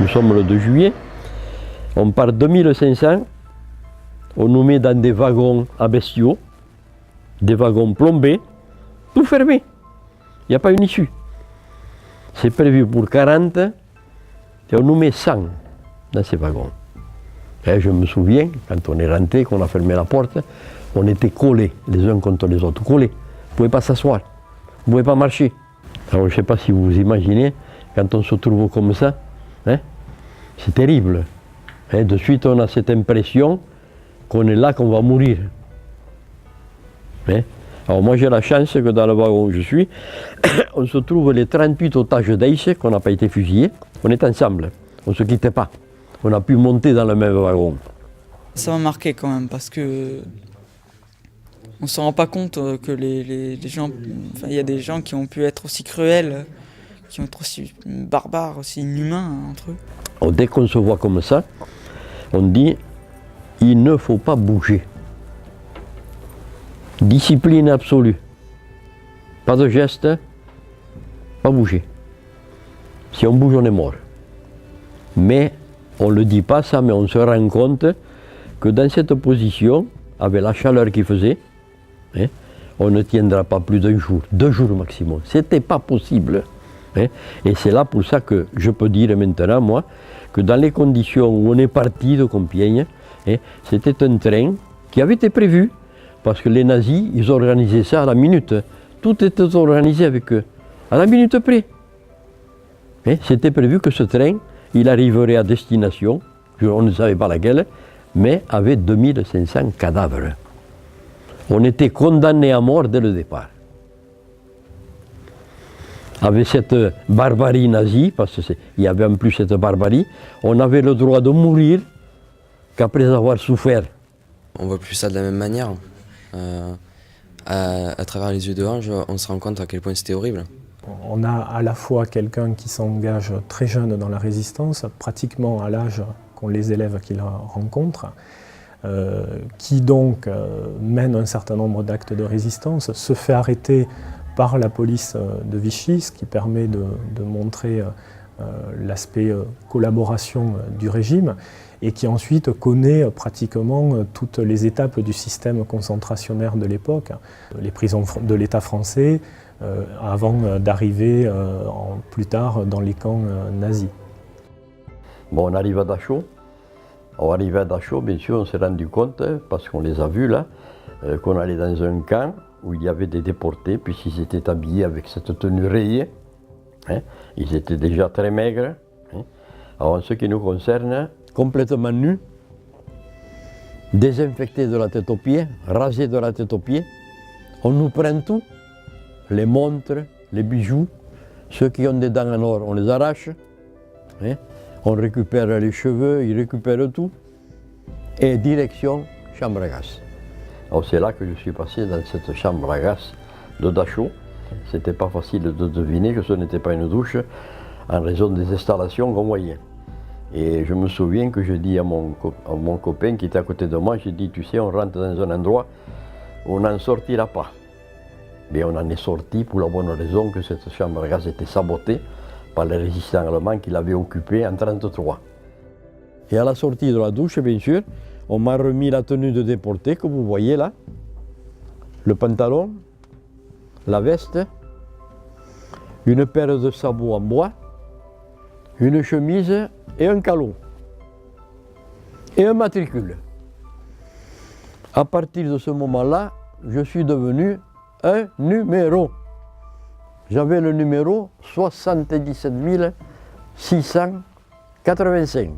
nous sommes le 2 juillet, on part 2500, on nous met dans des wagons à bestiaux, des wagons plombés, tout fermé. Il n'y a pas une issue. C'est prévu pour 40 et on nous met 100 dans ces wagons. Et je me souviens, quand on est rentré, qu'on a fermé la porte, on était collés les uns contre les autres, collés. Vous ne pouvez pas s'asseoir, vous ne pouvez pas marcher. Alors je ne sais pas si vous vous imaginez, quand on se trouve comme ça, hein, c'est terrible. Hein, de suite on a cette impression qu'on est là, qu'on va mourir. Hein. Alors moi j'ai la chance que dans le wagon où je suis, on se trouve les 38 otages d'Aïs, qu'on n'a pas été fusillés, on est ensemble, on ne se quitte pas. On a pu monter dans le même wagon. Ça m'a marqué quand même parce que on ne se rend pas compte que les gens, il y a des gens qui ont pu être aussi cruels, qui ont été aussi barbares, aussi inhumains entre eux. Alors, dès qu'on se voit comme ça, on dit il ne faut pas bouger. Discipline absolue. Pas de geste, pas bouger. Si on bouge, on est mort. Mais on ne le dit pas ça, mais on se rend compte que dans cette position, avec la chaleur qu'il faisait, hein, on ne tiendra pas plus d'1 jour, 2 jours maximum. C'était pas possible. Hein. Et c'est là pour ça que je peux dire maintenant, moi, que dans les conditions où on est parti de Compiègne, hein, c'était un train qui avait été prévu, parce que les nazis, ils organisaient ça à la minute. Tout était organisé avec eux, à la minute près. Hein, c'était prévu que ce train, il arriverait à destination, on ne savait pas laquelle, mais avec 2500 cadavres. On était condamnés à mort dès le départ. Avec cette barbarie nazie, parce qu'il y avait en plus cette barbarie, on avait le droit de mourir qu'après avoir souffert. On ne voit plus ça de la même manière. À travers les yeux de Ange, on se rend compte à quel point c'était horrible. On a à la fois quelqu'un qui s'engage très jeune dans la résistance, pratiquement à l'âge qu'ont les élèves qu'il rencontre, qui donc mène un certain nombre d'actes de résistance, se fait arrêter par la police de Vichy, ce qui permet de montrer l'aspect collaboration du régime, et qui ensuite connaît pratiquement toutes les étapes du système concentrationnaire de l'époque, les prisons de l'État français, avant d'arriver plus tard dans les camps nazis. Bon, on arrive à Dachau. On arrive à Dachau, bien sûr, on s'est rendu compte, parce qu'on les a vus là, qu'on allait dans un camp où il y avait des déportés, puisqu'ils étaient habillés avec cette tenue rayée. Hein. Ils étaient déjà très maigres. Hein. Alors, en ce qui nous concerne, complètement nus, désinfectés de la tête aux pieds, rasés de la tête aux pieds. On nous prend tout. Les montres, les bijoux, ceux qui ont des dents en or, on les arrache, hein. On récupère les cheveux, ils récupèrent tout, et direction chambre à gaz. Alors c'est là que je suis passé dans cette chambre à gaz de Dachau. C'était pas facile de deviner que ce n'était pas une douche en raison des installations qu'on voyait. Et je me souviens que je dis à mon copain qui était à côté de moi, j'ai dit, tu sais, on rentre dans un endroit où on n'en sortira pas. Mais on en est sorti pour la bonne raison que cette chambre à gaz était sabotée par les résistants allemands qui l'avaient occupée en 1933. Et à la sortie de la douche, bien sûr, on m'a remis la tenue de déporté que vous voyez là, le pantalon, la veste, une paire de sabots en bois, une chemise et un calot, et un matricule. À partir de ce moment-là, je suis devenu un numéro. J'avais le numéro 77 685.